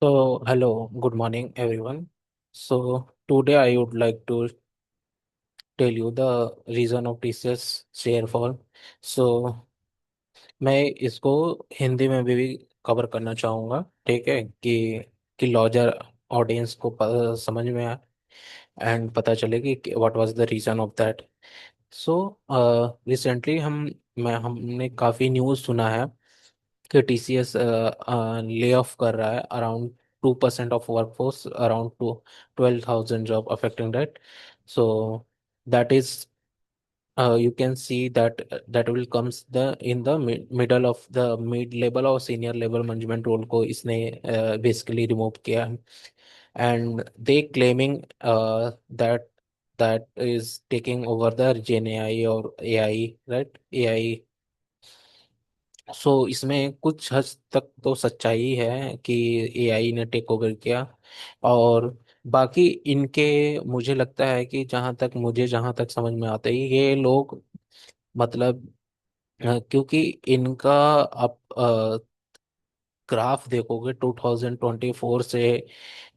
So, hello, good morning, everyone. So, today I would like to tell you the reason of TCS share fall. So, मैं इसको हिंदी में भी cover करना चाहूँगा, ठीक है, कि लॉजर ऑडियंस को समझ में आए एंड पता चले कि what was the reason of that. So recently हमने काफ़ी न्यूज़ सुना है कि टीसीएस ले ऑफ कर रहा है around 2% of workforce, around 12,000 job affecting that. So that is you can see that that will comes the in the middle of the mid level or senior level management role को इसने basically remove किया है। And they claiming that that is taking over the Gen AI or AI, right? AI। सो इसमें कुछ हद तक तो सच्चाई है कि एआई ने टेक ओवर किया। और बाकी इनके मुझे लगता है कि जहाँ तक समझ में आता है ये लोग मतलब क्योंकि इनका आप ग्राफ देखोगे 2024 से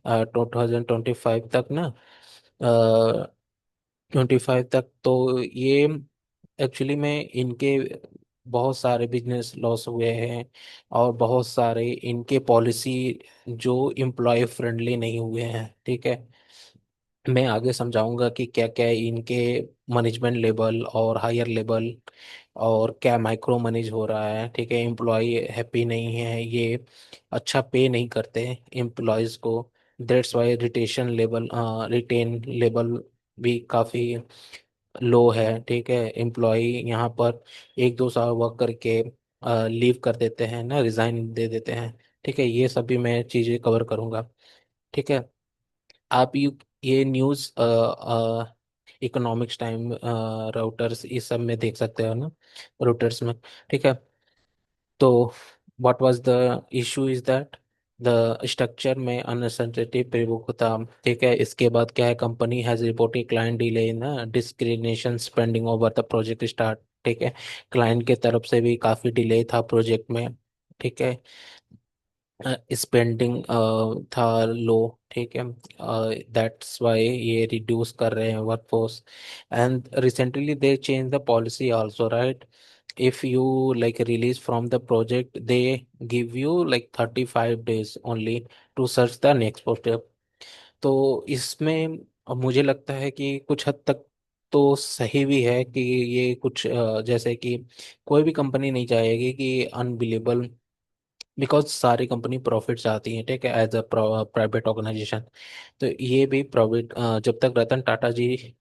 2025 तक ना, 25 तक, तो ये एक्चुअली में इनके बहुत सारे बिजनेस लॉस हुए हैं और बहुत सारे इनके पॉलिसी जो एम्प्लॉय फ्रेंडली नहीं हुए हैं, ठीक है। मैं आगे समझाऊंगा कि क्या क्या इनके मैनेजमेंट लेवल और हायर लेवल और क्या माइक्रो मैनेज हो रहा है, ठीक है। एम्प्लॉय हैप्पी नहीं है, ये अच्छा पे नहीं करते एम्प्लॉयज को। दैट्स वाई रिटेन लेवल भी काफ़ी लो है, ठीक है। एम्प्लॉय यहाँ पर 1-2 साल वर्क करके लीव कर देते हैं ना, रिजाइन दे देते हैं, ठीक है। ये सब भी मैं चीज़ें कवर करूँगा, ठीक है। आप ये न्यूज़ इकोनॉमिक्स टाइम, राउटर्स, इस सब में देख सकते हो ना, राउटर्स में, ठीक है। तो what was the issue is that the structure में अनसर्टेनिटी प्रीबुक था, ठीक है। इसके बाद क्या है, company has reported client delay in discrimination spending over the project start, ठीक है। क्लाइंट के तरफ से भी काफ़ी डिले था प्रोजेक्ट में, ठीक है। स्पेंडिंग था लो, ठीक है। दैट्स वाई ये रिड्यूस कर रहे हैं workforce. And recently they change the policy also, right. if you like release from the project, they give you like 35 days only to search the next project। तो इसमें अब मुझे लगता है कि कुछ हद तक तो सही भी है कि ये कुछ जैसे कि कोई भी कंपनी नहीं चाहेगी कि अनबिलेबल, बिकॉज सारी कंपनी प्रॉफिट चाहती है, ठीक है, एज अ प्राइवेट ऑर्गेनाइजेशन। तो ये भी प्राइवेट, जब तक रतन टाटा जी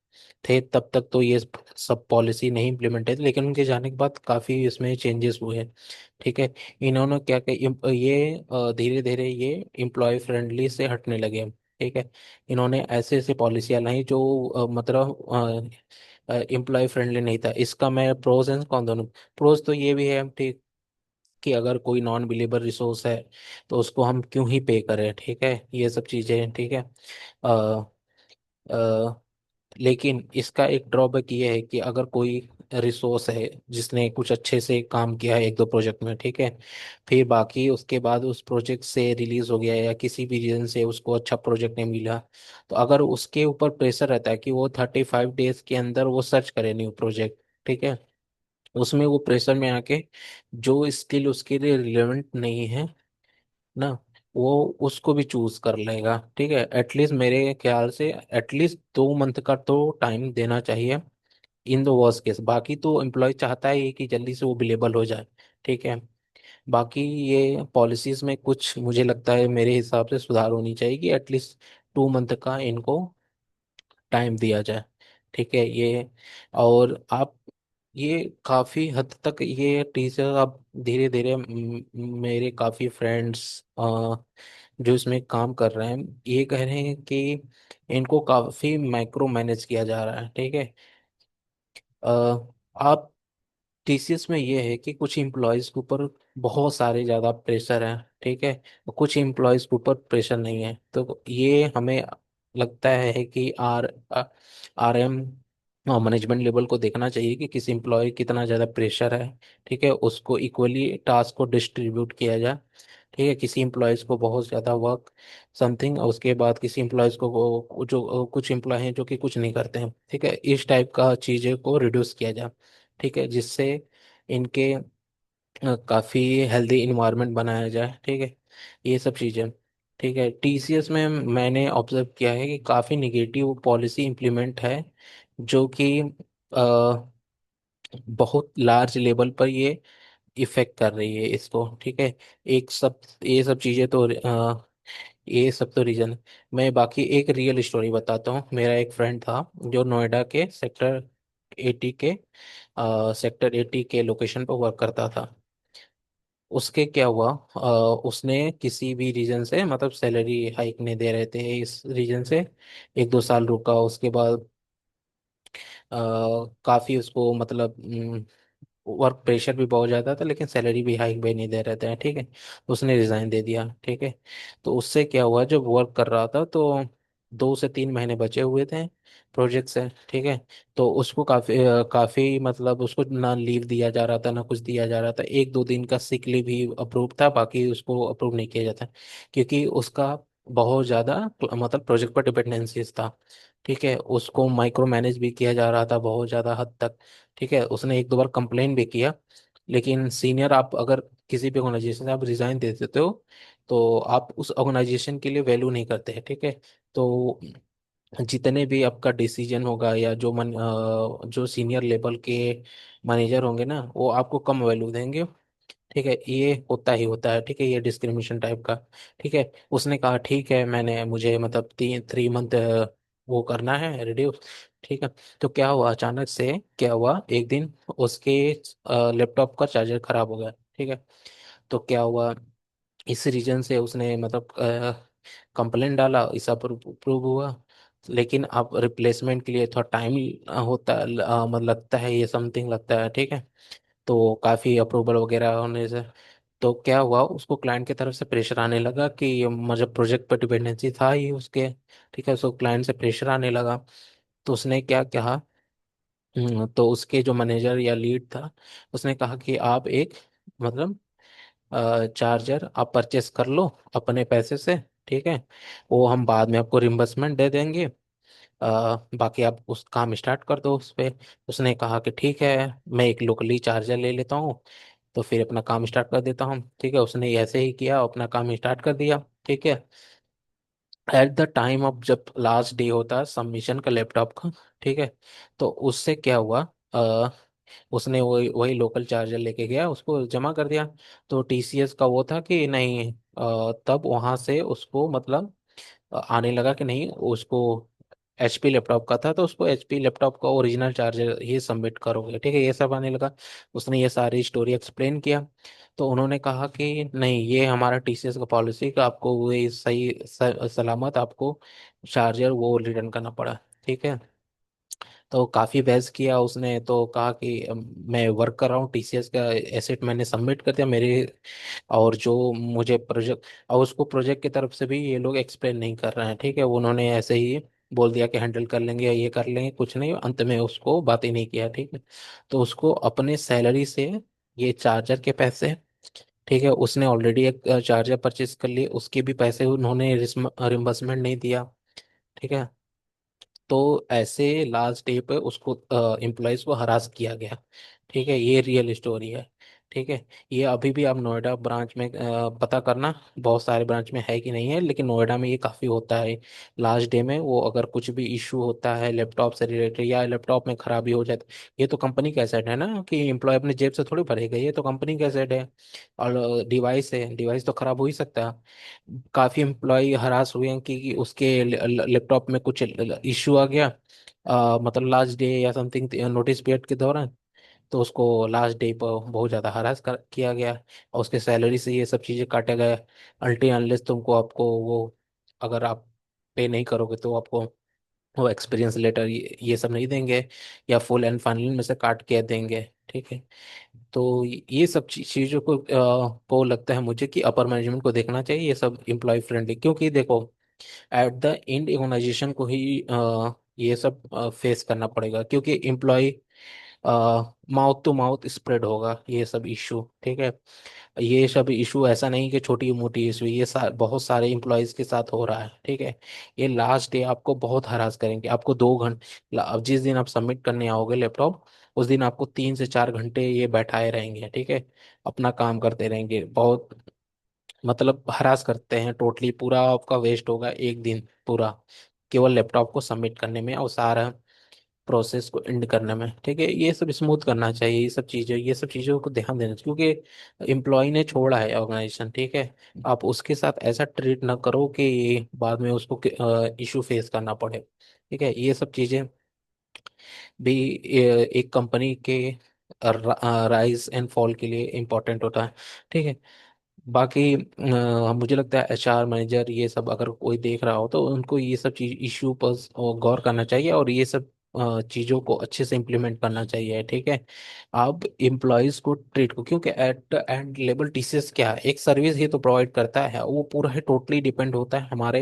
थे तब तक तो ये सब पॉलिसी नहीं इम्प्लीमेंटेड, लेकिन उनके जाने के बाद काफ़ी इसमें चेंजेस हुए हैं, ठीक है। इन्होंने क्या किया, ये धीरे धीरे ये एम्प्लॉय फ्रेंडली से हटने लगे, ठीक है। इन्होंने ऐसे ऐसे पॉलिसियाँ लाई जो मतलब एम्प्लॉय फ्रेंडली नहीं था। इसका मैं प्रोज एंड कॉन दोनों, प्रोज तो ये भी है, ठीक, कि अगर कोई नॉन बिलीवर रिसोर्स है तो उसको हम क्यों ही पे करें, ठीक है, ये सब चीज़ें, ठीक है। अ, अ, लेकिन इसका एक ड्रॉबैक ये है कि अगर कोई रिसोर्स है जिसने कुछ अच्छे से काम किया है 1-2 प्रोजेक्ट में, ठीक है, फिर बाकी उसके बाद उस प्रोजेक्ट से रिलीज हो गया या किसी भी रीजन से उसको अच्छा प्रोजेक्ट नहीं मिला, तो अगर उसके ऊपर प्रेशर रहता है कि वो 35 डेज के अंदर वो सर्च करे न्यू प्रोजेक्ट, ठीक है, उसमें वो प्रेशर में आके जो स्किल उसके लिए रिलेवेंट नहीं है ना, वो उसको भी चूज कर लेगा, ठीक है। एटलीस्ट मेरे ख्याल से एटलीस्ट 2 मंथ का तो टाइम देना चाहिए इन द वर्स्ट केस। बाकी तो एम्प्लॉय चाहता है कि जल्दी से वो बिलेबल हो जाए, ठीक है। बाकी ये पॉलिसीज में कुछ मुझे लगता है मेरे हिसाब से सुधार होनी चाहिए कि एटलीस्ट 2 मंथ का इनको टाइम दिया जाए, ठीक है। ये और आप ये काफी हद तक ये टीचर अब धीरे धीरे मेरे काफी फ्रेंड्स जो इसमें काम कर रहे हैं ये कह रहे हैं कि इनको काफी माइक्रो मैनेज किया जा रहा है, ठीक है। अ, आप टीसीएस में ये है कि कुछ एम्प्लॉयज के ऊपर बहुत सारे ज़्यादा प्रेशर है, ठीक है, और कुछ एम्प्लॉयज के ऊपर प्रेशर नहीं है। तो ये हमें लगता है कि R R M management level को देखना चाहिए कि किसी एम्प्लॉय कितना ज़्यादा प्रेशर है। ठीक है, उसको इक्वली टास्क को डिस्ट्रीब्यूट किया जाए। ठीक है, किसी एम्प्लॉयज़ को बहुत ज़्यादा वर्क समथिंग, और उसके बाद किसी एम्प्लॉयज़ को जो कुछ एम्प्लॉय हैं जो कि कुछ नहीं करते हैं। ठीक है, इस टाइप का चीज़ें को रिड्यूस किया जाए। ठीक है, जिससे इनके काफ़ी हेल्दी इन्वायरमेंट बनाया जाए। ठीक है, ये सब चीज़ें। ठीक है, टीसीएस में मैंने ऑब्जर्व किया है कि काफ़ी निगेटिव पॉलिसी इम्प्लीमेंट है, जो कि बहुत लार्ज लेवल पर ये इफेक्ट कर रही है इसको। ठीक है, एक सब ये सब चीज़ें तो ये सब तो रीजन है। मैं बाकी एक रियल स्टोरी बताता हूँ। मेरा एक फ्रेंड था जो नोएडा के सेक्टर 80 के लोकेशन पर वर्क करता था। उसके क्या हुआ, उसने किसी भी रीजन से मतलब सैलरी हाइक नहीं दे रहे थे इस रीजन से। 1-2 साल रुका, उसके बाद काफी उसको मतलब वर्क प्रेशर भी बहुत ज़्यादा था, लेकिन सैलरी भी हाइक भी नहीं दे रहे थे। ठीक है, तो उसने रिजाइन दे दिया। ठीक है, तो उससे क्या हुआ, जब वर्क कर रहा था तो 2 से 3 महीने बचे हुए थे प्रोजेक्ट से। ठीक है, तो उसको काफी मतलब उसको ना लीव दिया जा रहा था ना कुछ दिया जा रहा था। 1-2 दिन का सिक लीव ही अप्रूव था, बाकी उसको अप्रूव नहीं किया जाता, क्योंकि उसका बहुत ज़्यादा मतलब प्रोजेक्ट पर डिपेंडेंसीज था। ठीक है, उसको माइक्रो मैनेज भी किया जा रहा था बहुत ज़्यादा हद तक। ठीक है, उसने 1-2 बार कंप्लेन भी किया, लेकिन सीनियर, आप अगर किसी भी ऑर्गेनाइजेशन से आप रिजाइन दे देते हो तो आप उस ऑर्गेनाइजेशन के लिए वैल्यू नहीं करते हैं। ठीक है, तो जितने भी आपका डिसीजन होगा या जो सीनियर लेवल के मैनेजर होंगे ना, वो आपको कम वैल्यू देंगे। ठीक है, ये होता ही होता है। ठीक है, ये डिस्क्रिमिनेशन टाइप का। ठीक है, उसने कहा ठीक है, मुझे मतलब 3 मंथ वो करना है रिड्यूस। ठीक है, तो क्या हुआ, अचानक से क्या हुआ, एक दिन उसके लैपटॉप का चार्जर खराब हो गया। ठीक है, तो क्या हुआ, इस रीजन से उसने मतलब कंप्लेंट डाला, इस अप्रूव हुआ। लेकिन अब रिप्लेसमेंट के लिए थोड़ा टाइम होता मतलब लगता है, ये समथिंग लगता है। ठीक है, तो काफ़ी अप्रूवल वगैरह होने से तो क्या हुआ, उसको क्लाइंट की तरफ से प्रेशर आने लगा कि ये मतलब प्रोजेक्ट पर डिपेंडेंसी था ही उसके। ठीक है, उसको क्लाइंट से प्रेशर आने लगा। तो उसने क्या कहा, तो उसके जो मैनेजर या लीड था, उसने कहा कि आप एक मतलब चार्जर आप परचेस कर लो अपने पैसे से। ठीक है, वो हम बाद में आपको रिम्बर्समेंट दे देंगे। बाकी आप उस काम स्टार्ट कर दो उस पे। उसने कहा कि ठीक है, मैं एक लोकली चार्जर ले लेता हूँ, तो फिर अपना काम स्टार्ट कर देता हूँ। ठीक है, उसने ऐसे ही किया, अपना काम स्टार्ट कर दिया। ठीक है, एट द टाइम ऑफ जब लास्ट डे होता है सबमिशन का लैपटॉप का। ठीक है, तो उससे क्या हुआ, अ, उसने वही वही लोकल चार्जर लेके गया, उसको जमा कर दिया। तो टीसीएस का वो था कि नहीं, तब वहां से उसको मतलब आने लगा कि नहीं, उसको एचपी लैपटॉप का था तो उसको एचपी लैपटॉप का ओरिजिनल चार्जर ही सबमिट करोगे। ठीक है, ये सब आने लगा। उसने ये सारी स्टोरी एक्सप्लेन किया, तो उन्होंने कहा कि नहीं, ये हमारा टीसीएस का पॉलिसी का आपको वो सही सलामत आपको चार्जर वो रिटर्न करना पड़ा। ठीक है, तो काफ़ी बहस किया उसने, तो कहा कि मैं वर्क कर रहा हूँ टीसीएस का एसेट मैंने सबमिट कर दिया मेरे, और जो मुझे प्रोजेक्ट, और उसको प्रोजेक्ट की तरफ से भी ये लोग एक्सप्लेन नहीं कर रहे हैं। ठीक है, उन्होंने ऐसे ही बोल दिया कि हैंडल कर लेंगे या ये कर लेंगे, कुछ नहीं, अंत में उसको बात ही नहीं किया। ठीक है, तो उसको अपने सैलरी से ये चार्जर के पैसे, ठीक है, उसने ऑलरेडी एक चार्जर परचेज कर लिए, उसके भी पैसे उन्होंने रिम्बर्समेंट नहीं दिया। ठीक है, तो ऐसे लास्ट डे पे उसको एम्प्लॉयज को हरास किया गया। ठीक है, ये रियल स्टोरी है। ठीक है, ये अभी भी आप नोएडा ब्रांच में पता करना, बहुत सारे ब्रांच में है कि नहीं है, लेकिन नोएडा में ये काफ़ी होता है। लास्ट डे में वो अगर कुछ भी इशू होता है लैपटॉप से रिलेटेड या लैपटॉप में खराबी हो जाती, ये तो कंपनी का एसेट है ना, कि एम्प्लॉय अपने जेब से थोड़ी भरेगा, ये तो कंपनी का एसेट है। और डिवाइस है, डिवाइस तो खराब हो ही सकता है। काफी एम्प्लॉय हरास हुए हैं कि उसके लैपटॉप में कुछ इश्यू आ गया, मतलब लास्ट डे या समथिंग नोटिस पीरियड के दौरान, तो उसको लास्ट डे पर बहुत ज़्यादा किया गया, और उसके सैलरी से ये सब चीज़ें काटे गए। अल्टी अनलेस तुमको आपको वो, अगर आप पे नहीं करोगे तो आपको वो एक्सपीरियंस लेटर ये सब नहीं देंगे, या फुल एंड फाइनल में से काट के देंगे। ठीक है, तो ये सब चीज़ों को लगता है मुझे कि अपर मैनेजमेंट को देखना चाहिए ये सब इम्प्लॉय फ्रेंडली, क्योंकि देखो एट द एंड ऑर्गेनाइजेशन को ही ये सब फेस करना पड़ेगा, क्योंकि employ mouth to mouth spread होगा ये सब इशू, ठीक है। ये सब इशू ऐसा नहीं कि छोटी मोटी इशू, ये बहुत सारे एम्प्लॉयज के साथ हो रहा है, ठीक है। ये लास्ट डे आपको बहुत हरास करेंगे, आपको 2 घंटे, अब जिस दिन आप सबमिट करने आओगे लैपटॉप, उस दिन आपको 3 से 4 घंटे ये बैठाए रहेंगे, ठीक है। अपना काम करते रहेंगे, बहुत मतलब हरास करते हैं, टोटली पूरा आपका वेस्ट होगा एक दिन पूरा, केवल लैपटॉप को सबमिट करने में और सारा प्रोसेस को एंड करने में, ठीक है। ये सब स्मूथ करना चाहिए, ये सब चीज़ों को ध्यान देना चाहिए, क्योंकि एम्प्लॉय ने छोड़ा है ऑर्गेनाइजेशन, ठीक है। आप उसके साथ ऐसा ट्रीट ना करो कि ये बाद में उसको इशू फेस करना पड़े, ठीक है। ये सब चीज़ें भी एक कंपनी के राइज एंड फॉल के लिए इम्पोर्टेंट होता है, ठीक है। बाकी मुझे लगता है एचआर मैनेजर ये सब अगर कोई देख रहा हो तो उनको ये सब चीज इश्यू पर गौर करना चाहिए, और ये सब चीजों को अच्छे से इम्प्लीमेंट करना चाहिए, ठीक है। आप एम्प्लॉयज को ट्रीट को, क्योंकि एट एंड लेवल टीसीएस क्या है, एक सर्विस ही तो प्रोवाइड करता है, वो पूरा ही टोटली डिपेंड होता है हमारे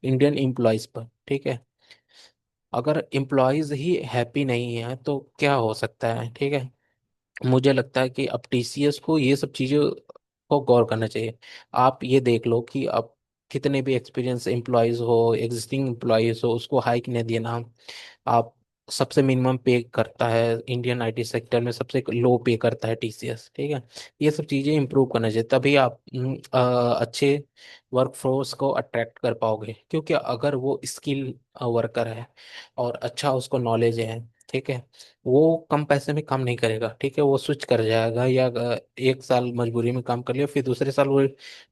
इंडियन एम्प्लॉयज पर, ठीक है। अगर एम्प्लॉयज ही हैप्पी नहीं है तो क्या हो सकता है, ठीक है। मुझे लगता है कि अब टीसीएस को ये सब चीजों को गौर करना चाहिए। आप ये देख लो कि अब कितने भी एक्सपीरियंस एम्प्लॉयज हो, एग्जिस्टिंग एम्प्लॉयज हो, उसको हाइक नहीं देना। आप सबसे मिनिमम पे करता है इंडियन आईटी सेक्टर में, सबसे लो पे करता है टीसीएस, ठीक है। ये सब चीजें इंप्रूव करना चाहिए, तभी आप अच्छे वर्कफोर्स को अट्रैक्ट कर पाओगे, क्योंकि अगर वो स्किल वर्कर है और अच्छा उसको नॉलेज है, ठीक है, वो कम पैसे में काम नहीं करेगा, ठीक है। वो स्विच कर जाएगा, या 1 साल मजबूरी में काम कर लिया, फिर दूसरे साल वो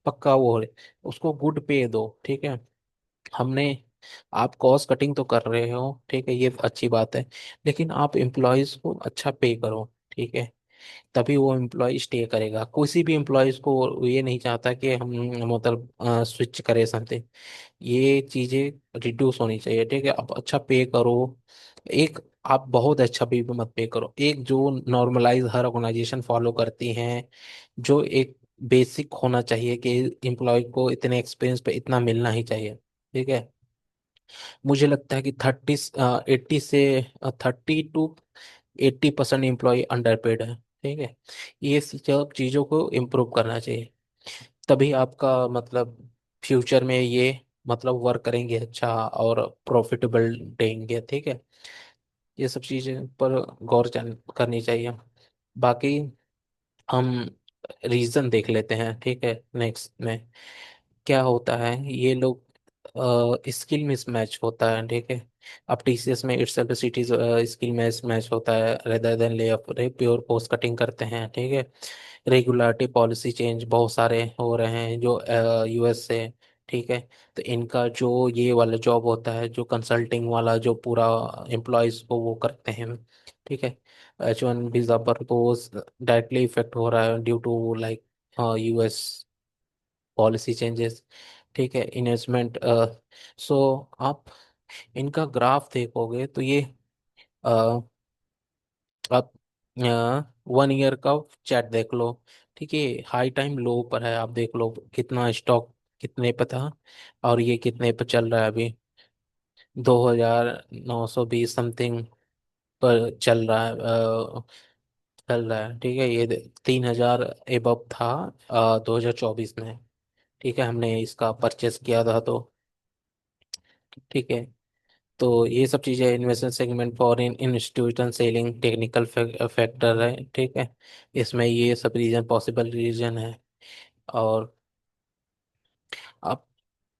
पक्का वो उसको गुड पे दो, ठीक है। हमने आप कॉस्ट कटिंग तो कर रहे हो, ठीक है, ये अच्छी बात है, लेकिन आप एम्प्लॉयज को अच्छा पे करो, ठीक है। तभी वो एम्प्लॉय स्टे करेगा। किसी भी एम्प्लॉयज को ये नहीं चाहता कि हम मतलब स्विच करें समथिंग, ये चीजें रिड्यूस होनी चाहिए, ठीक है। आप अच्छा पे करो, एक आप बहुत अच्छा पे भी मत पे करो, एक जो नॉर्मलाइज हर ऑर्गेनाइजेशन फॉलो करती हैं, जो एक बेसिक होना चाहिए कि एम्प्लॉय को इतने एक्सपीरियंस पे इतना मिलना ही चाहिए, ठीक है। मुझे लगता है कि 30 टू 80% एम्प्लॉय अंडर पेड है, ठीक है। ये सब चीज़ों को इम्प्रूव करना चाहिए, तभी आपका मतलब फ्यूचर में ये मतलब वर्क करेंगे अच्छा और प्रॉफिटेबल देंगे, ठीक है। ये सब चीज़ें पर गौर करनी चाहिए। बाकी हम रीजन देख लेते हैं, ठीक है। नेक्स्ट में क्या होता है, ये लोग स्किल मिसमैच होता है, ठीक है। अब टीसीएस में इट्स सिटीज स्किल मिसमैच होता है, rather than lay off pure post cutting करते हैं, ठीक है। रेगुलारिटी पॉलिसी चेंज बहुत सारे हो रहे हैं जो यूएस से, ठीक है। तो इनका जो ये वाला जॉब होता है, जो कंसल्टिंग वाला, जो पूरा एम्प्लॉयज को वो करते हैं, ठीक है। H1 वीजा पर तो डायरेक्टली इफेक्ट हो रहा है due to like US policy changes, ठीक है। इन्वेस्टमेंट सो आप इनका ग्राफ देखोगे तो ये आप 1 ईयर का चैट देख लो, ठीक है। हाई टाइम लो पर है, आप देख लो कितना स्टॉक कितने पे था और ये कितने पे चल रहा है अभी, 2920 समथिंग पर चल रहा है, चल रहा है, ठीक है। ये 3000 एबव था 2024 में, ठीक है, हमने इसका परचेस किया था तो, ठीक है। तो ये सब चीज़ें investment segment foreign institution selling technical factor है, ठीक है। इसमें ये सब रीजन पॉसिबल रीजन है। और आप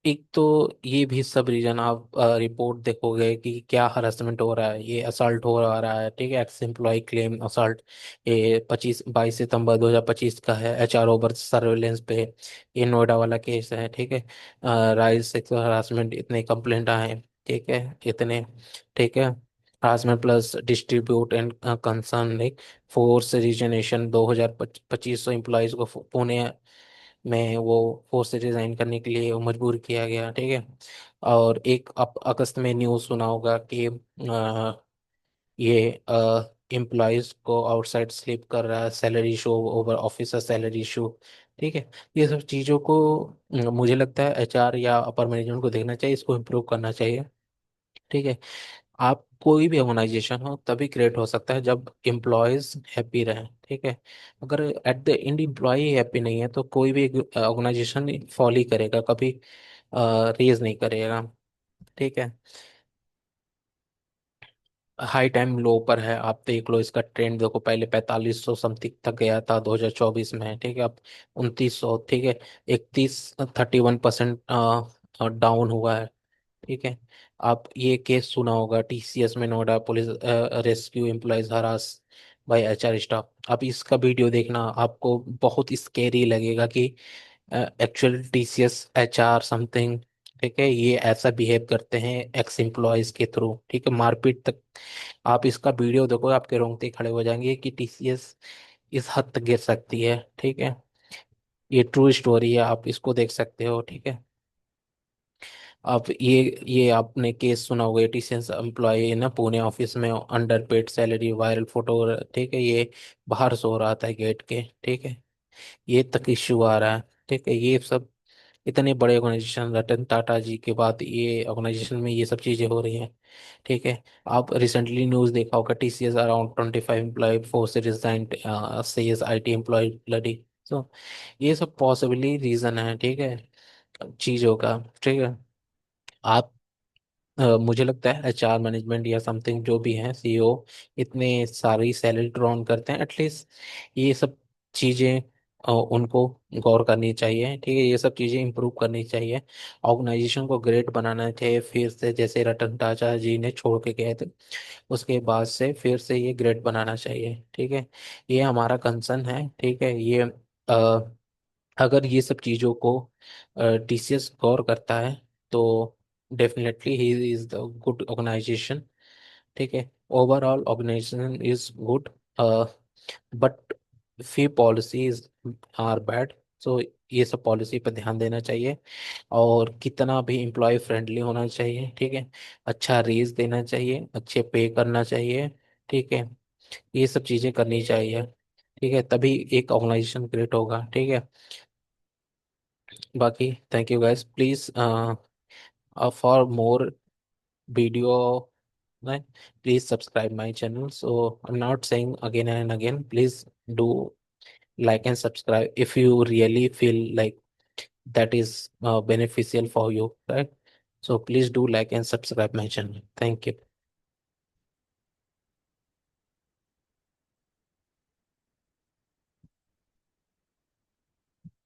एक तो ये भी सब रीजन आप रिपोर्ट देखोगे कि क्या हरासमेंट हो रहा है, ये असल्ट हो रहा है, ठीक है। एक्स एम्प्लॉय क्लेम असल्ट, ये 22 सितंबर 2025 का है, एचआर ओवर सर्वेलेंस पे, ये नोएडा वाला केस है, ठीक है। राइज सेक्सुअल हरासमेंट इतने कंप्लेंट आए, ठीक है, इतने, ठीक है। Harassment plus distribute and concern like force resignation 2025 employees को पुणे में वो फोर्स से रिजाइन करने के लिए वो मजबूर किया गया, ठीक है। और एक अगस्त में न्यूज़ सुना होगा कि ये एम्प्लॉयज को आउटसाइड स्लीप कर रहा है, salary issue over officer salary issue, ठीक है। ये सब चीज़ों को मुझे लगता है एचआर या अपर मैनेजमेंट को देखना चाहिए, इसको इम्प्रूव करना चाहिए, ठीक है। आप कोई भी ऑर्गेनाइजेशन हो तभी क्रिएट हो सकता है जब एम्प्लॉयज हैप्पी रहें, ठीक है। अगर at the end employ happy नहीं है तो कोई भी ऑर्गेनाइजेशन फॉल ही करेगा, कभी रेज नहीं करेगा, ठीक है। हाई टाइम लो पर है, आप देख लो इसका ट्रेंड देखो, पहले 4500 समथिंग तक गया था 2024 में, ठीक है। अब 2900, ठीक है। 31% डाउन हुआ है, ठीक है। आप ये केस सुना होगा, टीसीएस में Noida police rescue employees harass by HR staff. आप इसका वीडियो देखना, आपको बहुत स्केरी लगेगा कि एक्चुअल टीसीएस एचआर समथिंग, ठीक है, ये ऐसा बिहेव करते हैं एक्स एम्प्लॉयज के थ्रू, ठीक है, मारपीट तक। आप इसका वीडियो देखो, आपके रोंगटे खड़े हो जाएंगे कि टीसीएस इस हद तक गिर सकती है, ठीक है। ये ट्रू स्टोरी है, आप इसको देख सकते हो, ठीक है। अब ये आपने केस सुना होगा, टीसीएस एम्प्लॉय ना पुणे ऑफिस में under paid salary, viral photo, ठीक है, ये बाहर सो रहा था गेट के, ठीक है। ये तक इश्यू आ रहा है, ठीक है। ये सब इतने बड़े ऑर्गेनाइजेशन, रतन टाटा जी के बाद ये ऑर्गेनाइजेशन में ये सब चीजें हो रही हैं, ठीक है। आप रिसेंटली न्यूज देखा होगा, TCS around 25 employ force resign, says IT employ bloody. So ये सब पॉसिबली रीजन है, ठीक है, चीजों का, ठीक है। आप मुझे लगता है एचआर मैनेजमेंट या समथिंग जो भी है, सीईओ, इतने सारी सैलरी ड्रॉन करते हैं, एटलीस्ट ये सब चीजें उनको गौर करनी चाहिए, ठीक है। ये सब चीजें इंप्रूव करनी चाहिए, ऑर्गेनाइजेशन को ग्रेट बनाना चाहिए फिर से, जैसे रतन टाटा जी ने छोड़ के गए थे, उसके बाद से फिर से ये ग्रेट बनाना चाहिए, ठीक है। ये हमारा कंसर्न है, ठीक है। ये अगर ये सब चीज़ों को टीसीएस गौर करता है तो डेफिनेटली ही इज द गुड ऑर्गेनाइजेशन, ठीक है। Overall organization is good, but few policies are bad. So ये सब पॉलिसी पर ध्यान देना चाहिए, और कितना भी एम्प्लॉय फ्रेंडली होना चाहिए, ठीक है। अच्छा रेज देना चाहिए, अच्छे पे करना चाहिए, ठीक है। ये सब चीज़ें करनी चाहिए, ठीक है, तभी एक ऑर्गेनाइजेशन क्रिएट होगा, ठीक है। बाकी thank you guys, please for more video, please subscribe my channel. So I'm not saying again and again, please do like and subscribe if you really feel like that is beneficial for you, right? So please do like and subscribe my channel. Thank you.